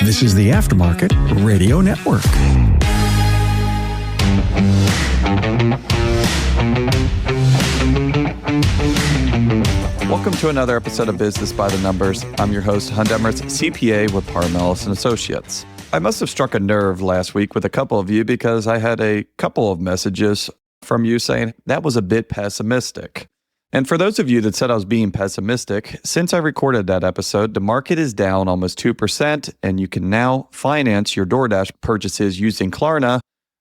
This is the Aftermarket Radio Network. Welcome to another episode of Business by the Numbers. I'm your host, Demarest, CPA with Parmelis & Associates. I must have struck a nerve last week with a couple of you because I had a couple of messages from you saying that was a bit pessimistic. And for those of you that said I was being pessimistic, since I recorded that episode, the market is down almost 2%, and you can now finance your DoorDash purchases using Klarna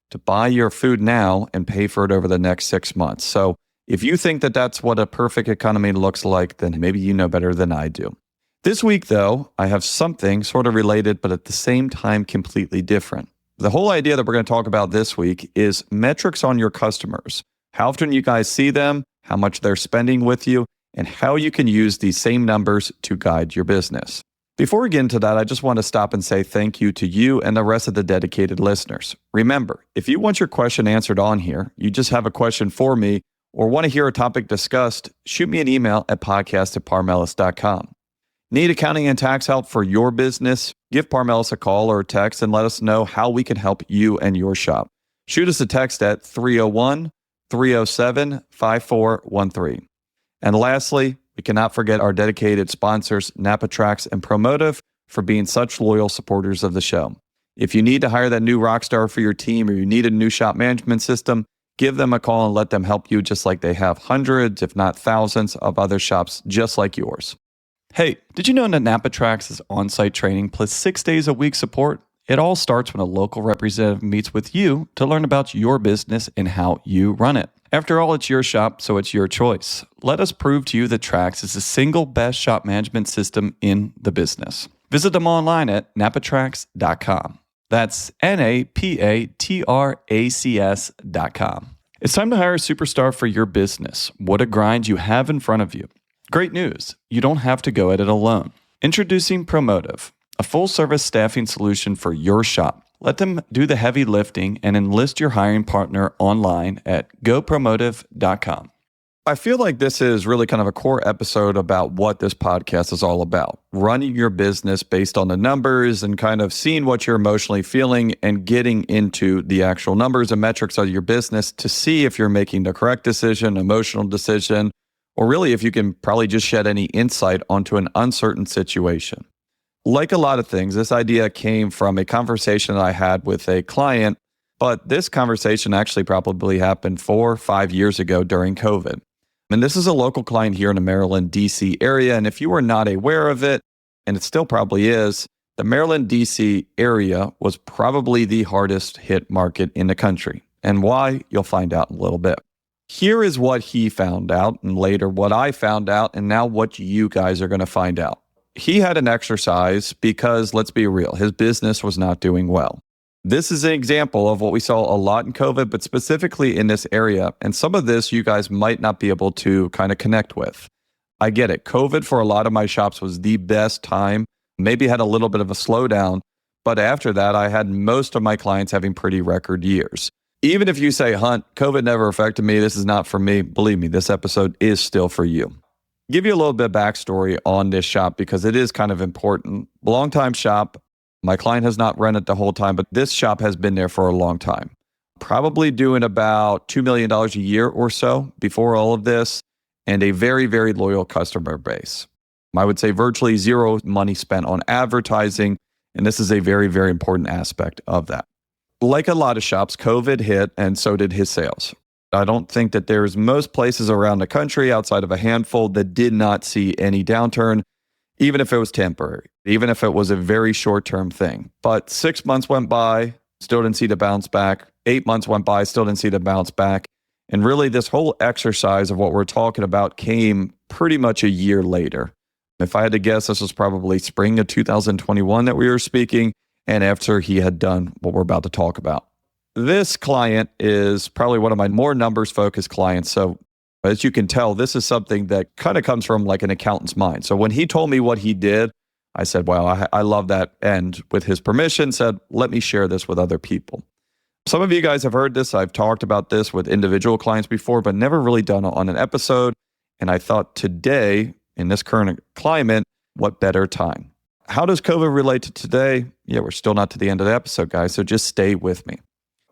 to buy your food now and pay for it over the next 6 months. So if you think that that's what a perfect economy looks like, then maybe you know better than I do. This week, though, I have something sort of related, but at the same time completely different. The whole idea that we're going to talk about this week is metrics on your customers. How often you guys see them, how much they're spending with you, and how you can use these same numbers to guide your business. Before we get into that, I just want to stop and say thank you to you and the rest of the dedicated listeners. Remember, if you want your question answered on here, you just have a question for me, or want to hear a topic discussed, shoot me an email at podcast@parmelis.com. Need accounting and tax help for your business? Give Parmelis a call or a text and let us know how we can help you and your shop. Shoot us a text at 301-307-5413. And lastly, we cannot forget our dedicated sponsors, NAPA and Promotive, for being such loyal supporters of the show. If you need to hire that new rock star for your team or you need a new shop management system, give them a call and let them help you just like they have hundreds, if not thousands, of other shops just like yours. Hey, did you know that NAPA is on-site training plus 6 days a week support? It all starts when a local representative meets with you to learn about your business and how you run it. After all, it's your shop, so it's your choice. Let us prove to you that Trax is the single best shop management system in the business. Visit them online at napatrax.com. That's NAPATRACS.com. It's time to hire a superstar for your business. What a grind you have in front of you. Great news, you don't have to go at it alone. Introducing Promotive, a full-service staffing solution for your shop. Let them do the heavy lifting and enlist your hiring partner online at gopromotive.com. I feel like this is really kind of a core episode about what this podcast is all about. Running your business based on the numbers and kind of seeing what you're emotionally feeling and getting into the actual numbers and metrics of your business to see if you're making the correct decision, emotional decision, or really if you can probably just shed any insight onto an uncertain situation. Like a lot of things, this idea came from a conversation that I had with a client, but this conversation actually probably happened 4 or 5 years ago during COVID. And this is a local client here in the Maryland, D.C. area. And if you were not aware of it, and it still probably is, the Maryland, D.C. area was probably the hardest hit market in the country. And why? You'll find out in a little bit. Here is what he found out, and later what I found out, and now what you guys are going to find out. He had an exercise because, let's be real, his business was not doing well. This is an example of what we saw a lot in COVID, but specifically in this area. And some of this you guys might not be able to kind of connect with. I get it. COVID for a lot of my shops was the best time. Maybe had a little bit of a slowdown, but after that, I had most of my clients having pretty record years. Even if you say, Hunt, COVID never affected me, this is not for me, believe me, this episode is still for you. Give you a little bit of backstory on this shop because it is kind of important. Long-time shop. My client has not rented the whole time, but this shop has been there for a long time. Probably doing about $2 million a year or so before all of this, and a very, very loyal customer base. I would say virtually zero money spent on advertising, and this is a very, very important aspect of that. Like a lot of shops, COVID hit, and so did his sales. I don't think that there's most places around the country outside of a handful that did not see any downturn, even if it was temporary, even if it was a very short-term thing. But 6 months went by, still didn't see the bounce back. 8 months went by, still didn't see the bounce back. And really, this whole exercise of what we're talking about came pretty much a year later. If I had to guess, this was probably spring of 2021 that we were speaking, and after he had done what we're about to talk about. This client is probably one of my more numbers-focused clients. So as you can tell, this is something that kind of comes from like an accountant's mind. So when he told me what he did, I said, wow, I love that. And with his permission, said, let me share this with other people. Some of you guys have heard this. I've talked about this with individual clients before, but never really done it on an episode. And I thought today, in this current climate, what better time? How does COVID relate to today? Yeah, we're still not to the end of the episode, guys, so just stay with me.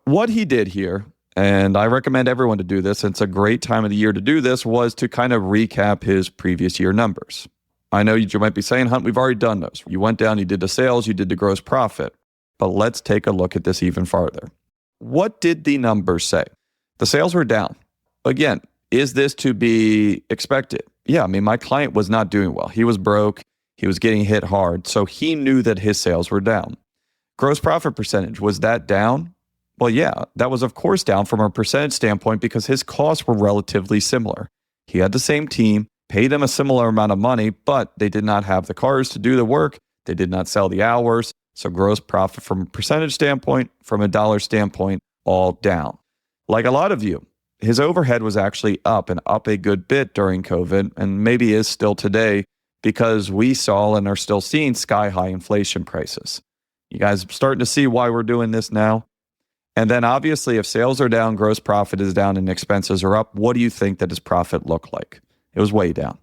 What he did here, and I recommend everyone to do this, it's a great time of the year to do this, was to kind of recap his previous year numbers. I know you might be saying, Hunt, we've already done those. You went down, you did the sales, you did the gross profit. But let's take a look at this even farther. What did the numbers say? The sales were down. Again, is this to be expected? Yeah, I mean, my client was not doing well. He was broke. He was getting hit hard. So he knew that his sales were down. Gross profit percentage, was that down? Well, yeah, that was of course down from a percentage standpoint because his costs were relatively similar. He had the same team, paid them a similar amount of money, but they did not have the cars to do the work. They did not sell the hours. So gross profit from a percentage standpoint, from a dollar standpoint, all down. Like a lot of you, his overhead was actually up and up a good bit during COVID, and maybe is still today because we saw and are still seeing sky-high inflation prices. You guys are starting to see why we're doing this now? And then obviously if sales are down, gross profit is down, and expenses are up, what do you think that his profit looked like? It was way down.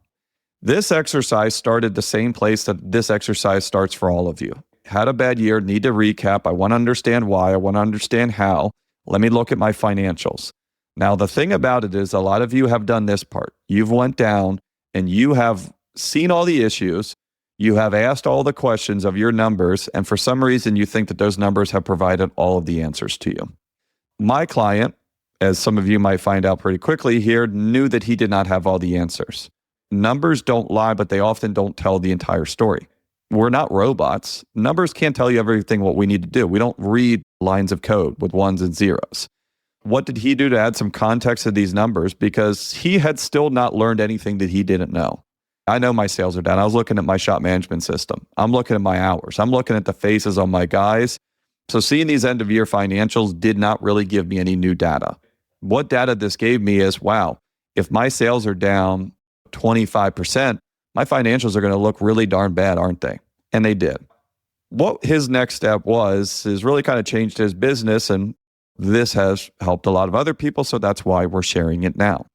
This exercise started the same place that this exercise starts for all of you. Had a bad year, need to recap. I want to understand why. I want to understand how. Let me look at my financials. Now, the thing about it is a lot of you have done this part. You've went down and you have seen all the issues. You have asked all the questions of your numbers. And for some reason, you think that those numbers have provided all of the answers to you. My client, as some of you might find out pretty quickly here, knew that he did not have all the answers. Numbers don't lie, but they often don't tell the entire story. We're not robots. Numbers can't tell you everything what we need to do. We don't read lines of code with ones and zeros. What did he do to add some context to these numbers? Because he had still not learned anything that he didn't know. I know my sales are down. I was looking at my shop management system. I'm looking at my hours. I'm looking at the faces on my guys. So seeing these end of year financials did not really give me any new data. What data this gave me is, wow, if my sales are down 25%, my financials are going to look really darn bad, aren't they? And they did. What his next step was is really kind of changed his business, and this has helped a lot of other people, so that's why we're sharing it now.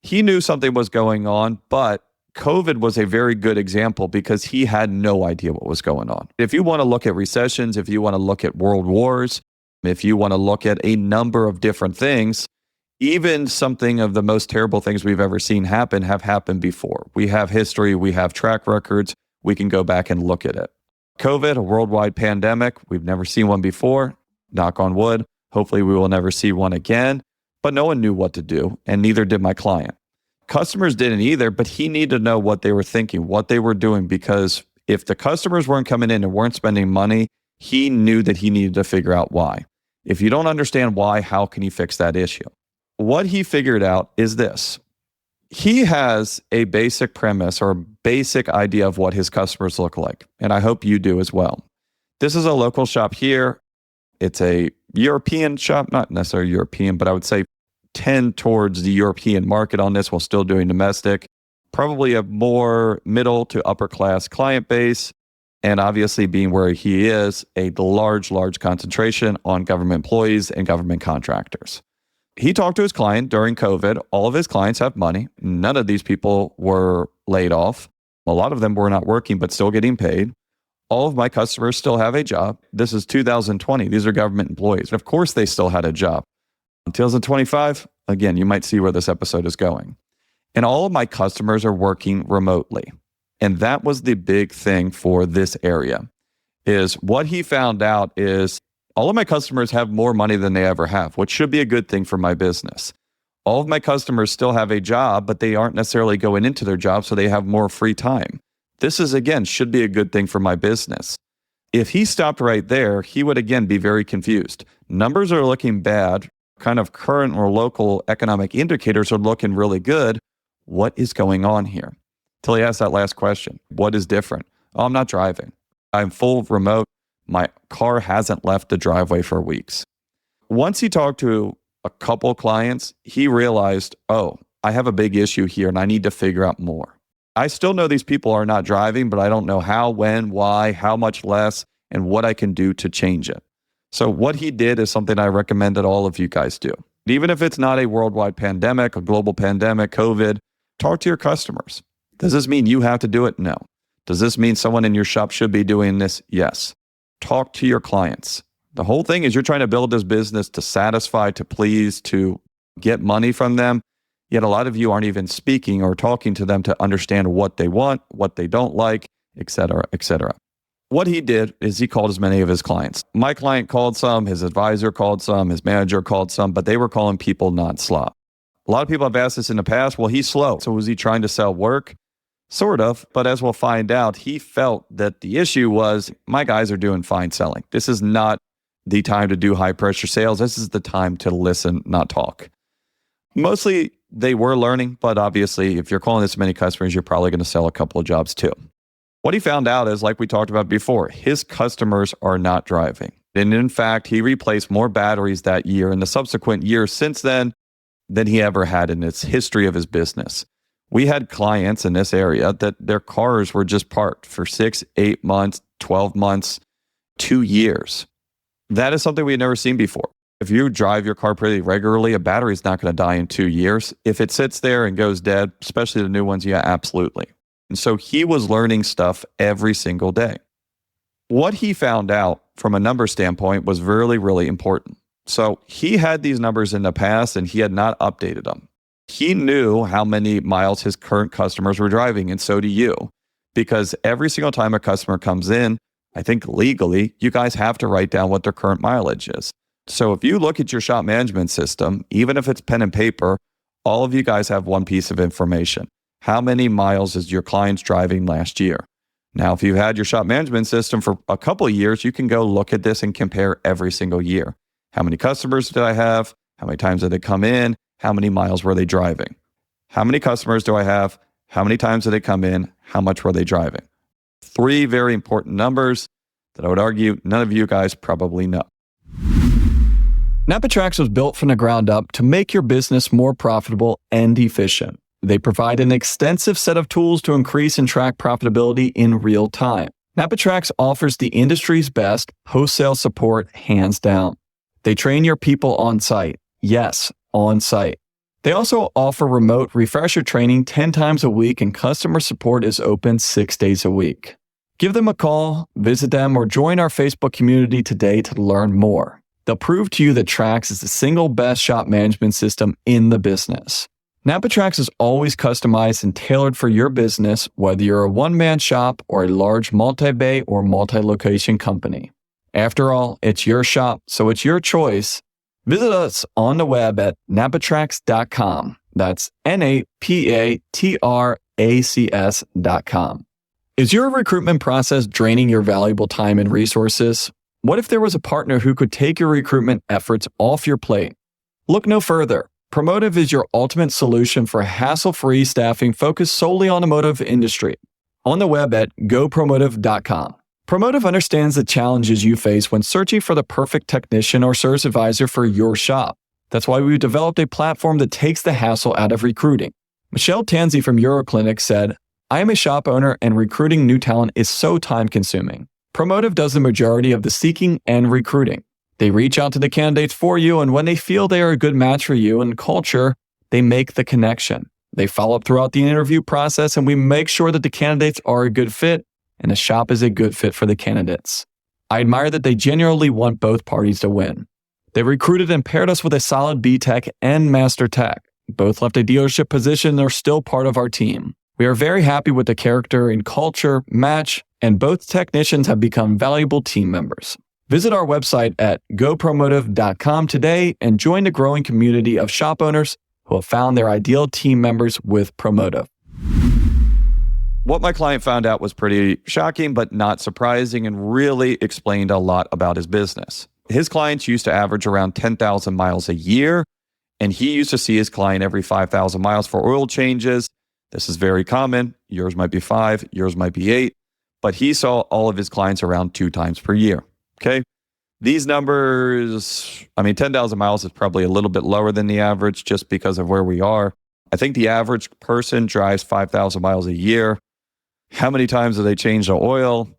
He knew something was going on, but COVID was a very good example because he had no idea what was going on. If you want to look at recessions, if you want to look at world wars, if you want to look at a number of different things, even something of the most terrible things we've ever seen happen have happened before. We have history, we have track records, we can go back and look at it. COVID, a worldwide pandemic, we've never seen one before, knock on wood. Hopefully we will never see one again, but no one knew what to do, and neither did my client. Customers didn't either, but he needed to know what they were thinking, what they were doing, because if the customers weren't coming in and weren't spending money, he knew that he needed to figure out why. If you don't understand why, how can you fix that issue? What he figured out is this. He has a basic premise or a basic idea of what his customers look like, and I hope you do as well. This is a local shop here. It's a European shop, not necessarily European, but I would say tend towards the European market on this while still doing domestic. Probably a more middle to upper class client base, and obviously being where he is, a large concentration on government employees and government contractors. He talked to his client during COVID. All of his clients have money. None of these people were laid off. A lot of them were not working, but still getting paid. All of my customers still have a job. This is 2020. These are government employees. Of course, they still had a job. In 2025, again, you might see where this episode is going. And all of my customers are working remotely. And that was the big thing for this area, is what he found out is all of my customers have more money than they ever have, which should be a good thing for my business. All of my customers still have a job, but they aren't necessarily going into their job, so they have more free time. This is, again, should be a good thing for my business. If he stopped right there, he would, again, be very confused. Numbers are looking bad. Kind of current or local economic indicators are looking really good. What is going on here? Till he asked that last question. What is different? Oh, I'm not driving. I'm full remote. My car hasn't left the driveway for weeks. Once he talked to a couple clients, he realized, oh, I have a big issue here and I need to figure out more. I still know these people are not driving, but I don't know how, when, why, how much less, and what I can do to change it. So what he did is something I recommend that all of you guys do. Even if it's not a worldwide pandemic, a global pandemic, COVID, talk to your customers. Does this mean you have to do it? No. Does this mean someone in your shop should be doing this? Yes. Talk to your clients. The whole thing is you're trying to build this business to satisfy, to please, to get money from them. Yet a lot of you aren't even speaking or talking to them to understand what they want, what they don't like, et cetera, et cetera. What he did is he called as many of his clients. My client called some, his advisor called some, his manager called some, but they were calling people non-stop. A lot of people have asked this in the past, well, he's slow. So was he trying to sell work? Sort of, but as we'll find out, he felt that the issue was, my guys are doing fine selling. This is not the time to do high pressure sales. This is the time to listen, not talk. Mostly they were learning, but obviously if you're calling this many customers, you're probably going to sell a couple of jobs too. What he found out is, like we talked about before, his customers are not driving. And in fact, he replaced more batteries that year and the subsequent years since then than he ever had in his history of his business. We had clients in this area that their cars were just parked for 6, 8 months, 12 months, 2 years. That is something we had never seen before. If you drive your car pretty regularly, a battery is not going to die in 2 years. If it sits there and goes dead, especially the new ones, yeah, absolutely. And so he was learning stuff every single day. What he found out from a number standpoint was really, really important. So he had these numbers in the past and he had not updated them. He knew how many miles his current customers were driving, and so do you. Because every single time a customer comes in, I think legally, you guys have to write down what their current mileage is. So if you look at your shop management system, even if it's pen and paper, all of you guys have one piece of information. How many miles is your clients driving last year? Now, if you've had your shop management system for a couple of years, you can go look at this and compare every single year. How many customers did I have? How many times did they come in? How many miles were they driving? How many customers do I have? How many times did they come in? How much were they driving? 3 very important numbers that I would argue none of you guys probably know. NAPA Tracks was built from the ground up to make your business more profitable and efficient. They provide an extensive set of tools to increase and track profitability in real time. NAPA Tracks offers the industry's best post-sale support, hands down. They train your people on site. Yes, on site. They also offer remote refresher training 10 times a week, and customer support is open 6 days a week. Give them a call, visit them, or join our Facebook community today to learn more. They'll prove to you that Trax is the single best shop management system in the business. NAPA Trax is always customized and tailored for your business, whether you're a one-man shop or a large multi-bay or multi-location company. After all, it's your shop, so it's your choice. Visit us on the web at napatrax.com. That's NAPATRACS.com. Is your recruitment process draining your valuable time and resources? What if there was a partner who could take your recruitment efforts off your plate? Look no further. Promotive is your ultimate solution for hassle-free staffing focused solely on the automotive industry. On the web at gopromotive.com. Promotive understands the challenges you face when searching for the perfect technician or service advisor for your shop. That's why we've developed a platform that takes the hassle out of recruiting. Michelle Tanzi from Euroclinic said, "I am a shop owner and recruiting new talent is so time-consuming. Promotive does the majority of the seeking and recruiting. They reach out to the candidates for you, and when they feel they are a good match for you and culture, they make the connection. They follow up throughout the interview process, and we make sure that the candidates are a good fit and the shop is a good fit for the candidates. I admire that they genuinely want both parties to win. They recruited and paired us with a solid B-Tech and Master Tech. Both left a dealership position and are still part of our team. We are very happy with the character and culture match, and both technicians have become valuable team members." Visit our website at gopromotive.com today and join the growing community of shop owners who have found their ideal team members with Promotive. What my client found out was pretty shocking, but not surprising, and really explained a lot about his business. His clients used to average around 10,000 miles a year, and he used to see his client every 5,000 miles for oil changes. This is very common. Yours might be 5, yours might be 8, but he saw all of his clients around 2 times per year. Okay. These numbers, 10,000 miles is probably a little bit lower than the average just because of where we are. I think the average person drives 5,000 miles a year. How many times do they change the oil?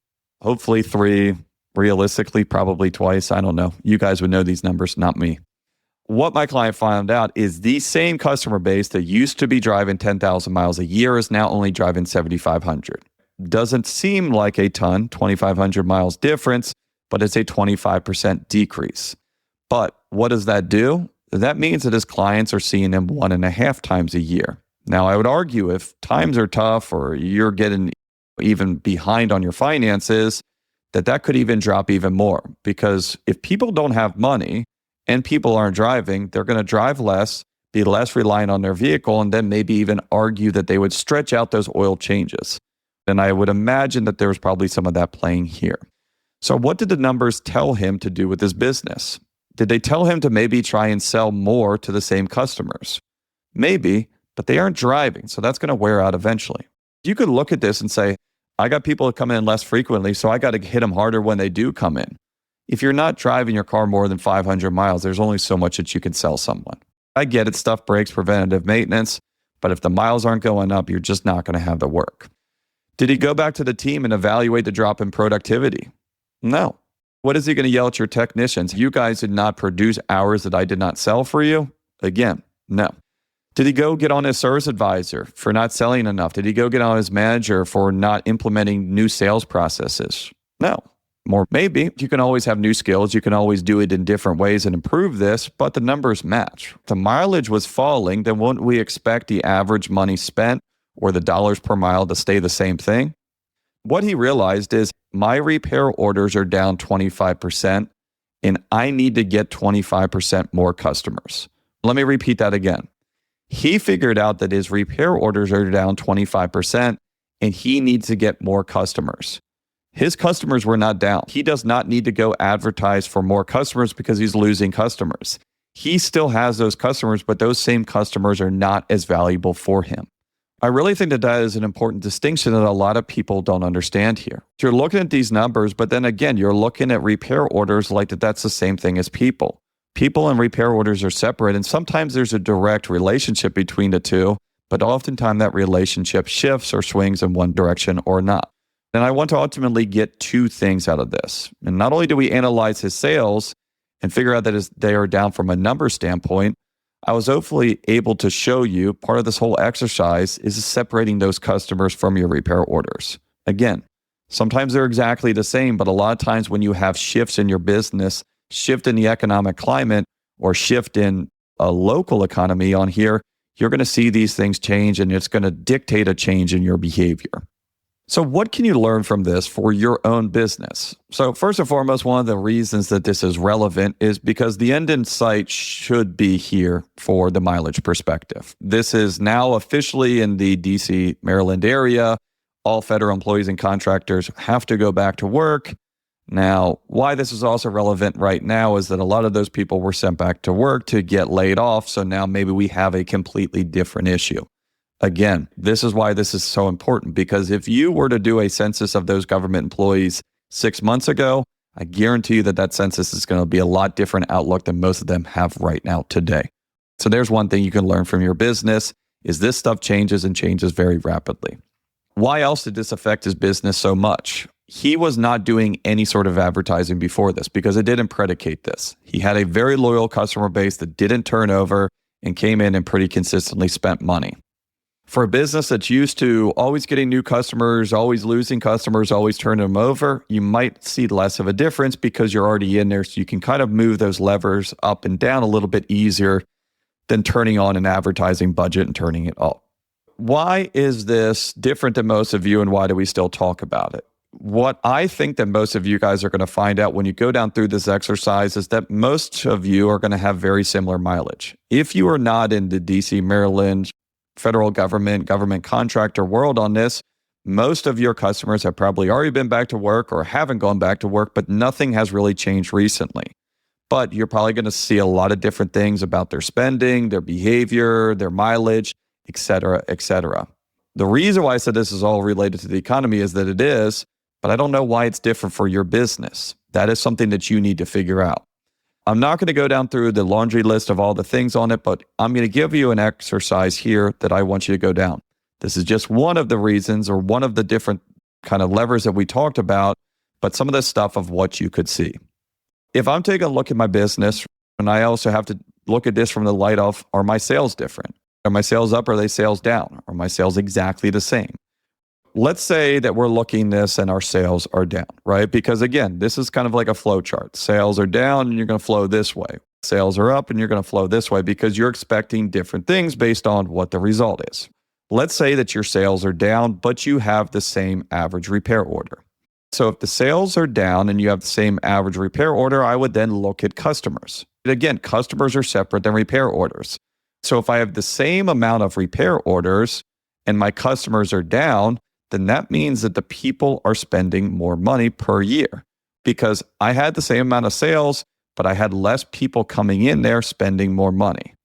Hopefully 3. Realistically, probably twice. I don't know. You guys would know these numbers, not me. What my client found out is the same customer base that used to be driving 10,000 miles a year is now only driving 7,500. Doesn't seem like a ton, 2,500 miles difference, but it's a 25% decrease. But what does that do? That means that his clients are seeing him 1.5 times a year. Now, I would argue if times are tough or you're getting even behind on your finances, that could even drop even more. Because if people don't have money and people aren't driving, they're going to drive less, be less reliant on their vehicle, and then maybe even argue that they would stretch out those oil changes. And I would imagine that there was probably some of that playing here. So what did the numbers tell him to do with his business? Did they tell him to maybe try and sell more to the same customers? Maybe, but they aren't driving, so that's going to wear out eventually. You could look at this and say, I got people that come in less frequently, so I got to hit them harder when they do come in. If you're not driving your car more than 500 miles, there's only so much that you can sell someone. I get it, stuff breaks, preventative maintenance, but if the miles aren't going up, you're just not going to have the work. Did he go back to the team and evaluate the drop in productivity? No. What is he going to yell at your technicians? You guys did not produce hours that I did not sell for you? Again, no. Did he go get on his service advisor for not selling enough? Did he go get on his manager for not implementing new sales processes? No. Or maybe you can always have new skills. You can always do it in different ways and improve this, but the numbers match. If the mileage was falling, then wouldn't we expect the average money spent or the dollars per mile to stay the same thing? What he realized is my repair orders are down 25% and I need to get 25% more customers. Let me repeat that again. He figured out that his repair orders are down 25% and he needs to get more customers. His customers were not down. He does not need to go advertise for more customers because he's losing customers. He still has those customers, but those same customers are not as valuable for him. I really think that is an important distinction that a lot of people don't understand here. You're looking at these numbers, but then again, you're looking at repair orders like that's the same thing as people. People and repair orders are separate, and sometimes there's a direct relationship between the two, but oftentimes that relationship shifts or swings in one direction or not. And I want to ultimately get two things out of this. And not only do we analyze his sales and figure out that they are down from a number standpoint, I was hopefully able to show you part of this whole exercise is separating those customers from your repair orders. Again, sometimes they're exactly the same, but a lot of times when you have shifts in your business, shift in the economic climate, or shift in a local economy on here, you're going to see these things change and it's going to dictate a change in your behavior. So what can you learn from this for your own business? So first and foremost, one of the reasons that this is relevant is because the end in sight should be here for the mileage perspective. This is now officially in the DC, Maryland area. All federal employees and contractors have to go back to work. Now, why this is also relevant right now is that a lot of those people were sent back to work to get laid off. So now maybe we have a completely different issue. Again, this is why this is so important, because if you were to do a census of those government employees 6 months ago, I guarantee you that census is going to be a lot different outlook than most of them have right now today. So there's one thing you can learn from your business is this stuff changes and changes very rapidly. Why else did this affect his business so much? He was not doing any sort of advertising before this because it didn't predicate this. He had a very loyal customer base that didn't turn over and came in and pretty consistently spent money. For a business that's used to always getting new customers, always losing customers, always turning them over, you might see less of a difference because you're already in there. So you can kind of move those levers up and down a little bit easier than turning on an advertising budget and turning it up. Why is this different than most of you and why do we still talk about it? What I think that most of you guys are going to find out when you go down through this exercise is that most of you are going to have very similar mileage. If you are not in the DC, Maryland, federal government contractor world on this, most of your customers have probably already been back to work or haven't gone back to work, but nothing has really changed recently. But you're probably going to see a lot of different things about their spending, their behavior, their mileage, et cetera, et cetera. The reason why I said this is all related to the economy is that it is, but I don't know why it's different for your business. That is something that you need to figure out. I'm not going to go down through the laundry list of all the things on it, but I'm going to give you an exercise here that I want you to go down. This is just one of the reasons or one of the different kind of levers that we talked about, but some of the stuff of what you could see. If I'm taking a look at my business, and I also have to look at this from the light of, are my sales different? Are my sales up? Or are they sales down? Are my sales exactly the same? Let's say that we're looking this and our sales are down, right? Because again, this is kind of like a flow chart. Sales are down and you're going to flow this way. Sales are up and you're going to flow this way because you're expecting different things based on what the result is. Let's say that your sales are down, but you have the same average repair order. So if the sales are down and you have the same average repair order, I would then look at customers. Again, customers are separate than repair orders. So if I have the same amount of repair orders and my customers are down, then that means that the people are spending more money per year because I had the same amount of sales, but I had less people coming in there spending more money.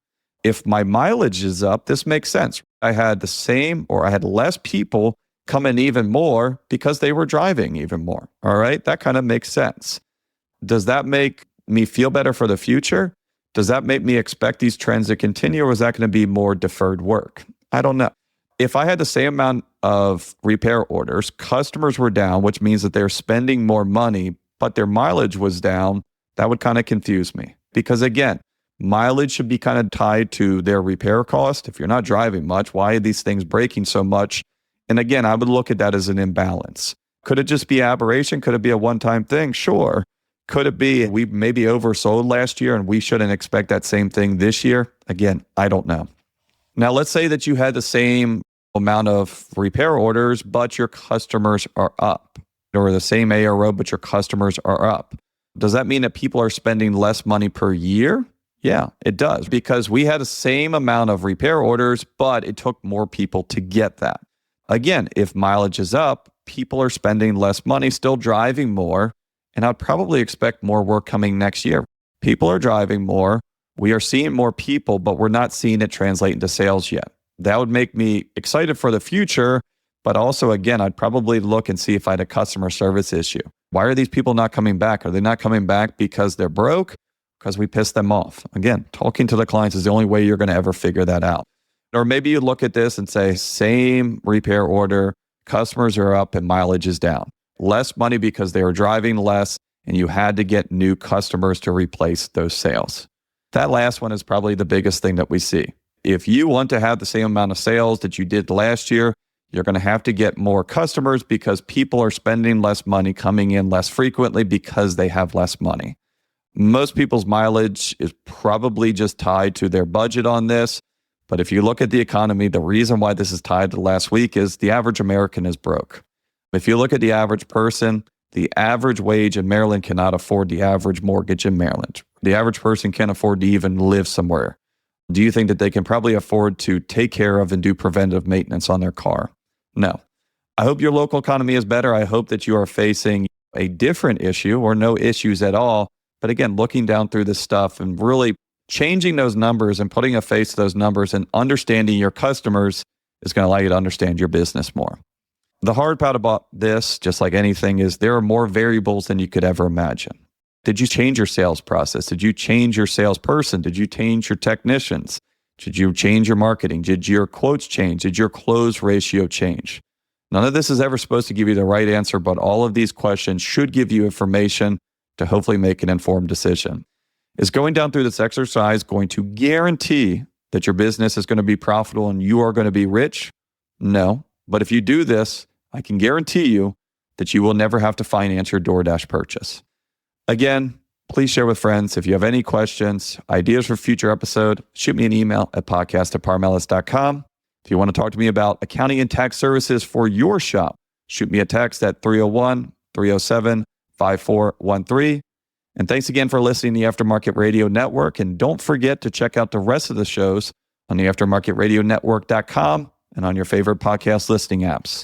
If my mileage is up, this makes sense. I had the same or I had less people come in even more because they were driving even more. All right, that kind of makes sense. Does that make me feel better for the future? Does that make me expect these trends to continue, or is that going to be more deferred work? I don't know. If I had the same amount of repair orders, customers were down, which means that they're spending more money, but their mileage was down, that would kind of confuse me. Because again, mileage should be kind of tied to their repair cost. If you're not driving much, why are these things breaking so much? And again, I would look at that as an imbalance. Could it just be aberration? Could it be a one-time thing? Sure. Could it be we maybe oversold last year and we shouldn't expect that same thing this year? Again, I don't know. Now, let's say that you had the same amount of repair orders, but your customers are up, or the same ARO, but your customers are up. Does that mean that people are spending less money per year? Yeah, it does, because we had the same amount of repair orders, but it took more people to get that. Again, if mileage is up, people are spending less money, still driving more, and I'd probably expect more work coming next year. People are driving more. We are seeing more people, but we're not seeing it translate into sales yet. That would make me excited for the future, but also, again, I'd probably look and see if I had a customer service issue. Why are these people not coming back? Are they not coming back because they're broke? Because we pissed them off? Again, talking to the clients is the only way you're going to ever figure that out. Or maybe you look at this and say, same repair order, customers are up and mileage is down. Less money because they were driving less and you had to get new customers to replace those sales. That last one is probably the biggest thing that we see. If you want to have the same amount of sales that you did last year, you're going to have to get more customers because people are spending less money, coming in less frequently because they have less money. Most people's mileage is probably just tied to their budget on this. But if you look at the economy, the reason why this is tied to last week is the average American is broke. If you look at the average person, the average wage in Maryland cannot afford the average mortgage in Maryland. The average person can't afford to even live somewhere. Do you think that they can probably afford to take care of and do preventative maintenance on their car? No. I hope your local economy is better. I hope that you are facing a different issue or no issues at all. But again, looking down through this stuff and really changing those numbers and putting a face to those numbers and understanding your customers is going to allow you to understand your business more. The hard part about this, just like anything, is there are more variables than you could ever imagine. Did you change your sales process? Did you change your salesperson? Did you change your technicians? Did you change your marketing? Did your quotes change? Did your close ratio change? None of this is ever supposed to give you the right answer, but all of these questions should give you information to hopefully make an informed decision. Is going down through this exercise going to guarantee that your business is going to be profitable and you are going to be rich? No. But if you do this, I can guarantee you that you will never have to finance your DoorDash purchase. Again, please share with friends. If you have any questions, ideas for future episode, shoot me an email at podcast@parmelis.com. If you want to talk to me about accounting and tax services for your shop, shoot me a text at 301-307-5413. And thanks again for listening to the Aftermarket Radio Network. And don't forget to check out the rest of the shows on the aftermarketradionetwork.com and on your favorite podcast listening apps.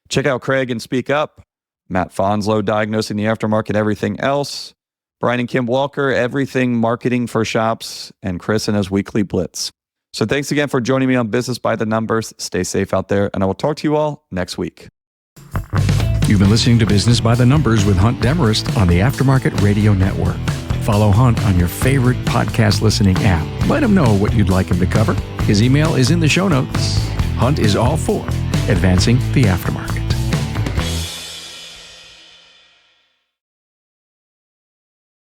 Check out Craig and Speak Up, Matt Fonslow, Diagnosing the Aftermarket, Everything Else, Brian and Kim Walker, Everything Marketing for Shops, and Chris and his Weekly Blitz. So thanks again for joining me on Business by the Numbers. Stay safe out there, and I will talk to you all next week. You've been listening to Business by the Numbers with Hunt Demarest on the Aftermarket Radio Network. Follow Hunt on your favorite podcast listening app. Let him know what you'd like him to cover. His email is in the show notes. Hunt is all for advancing the aftermarket.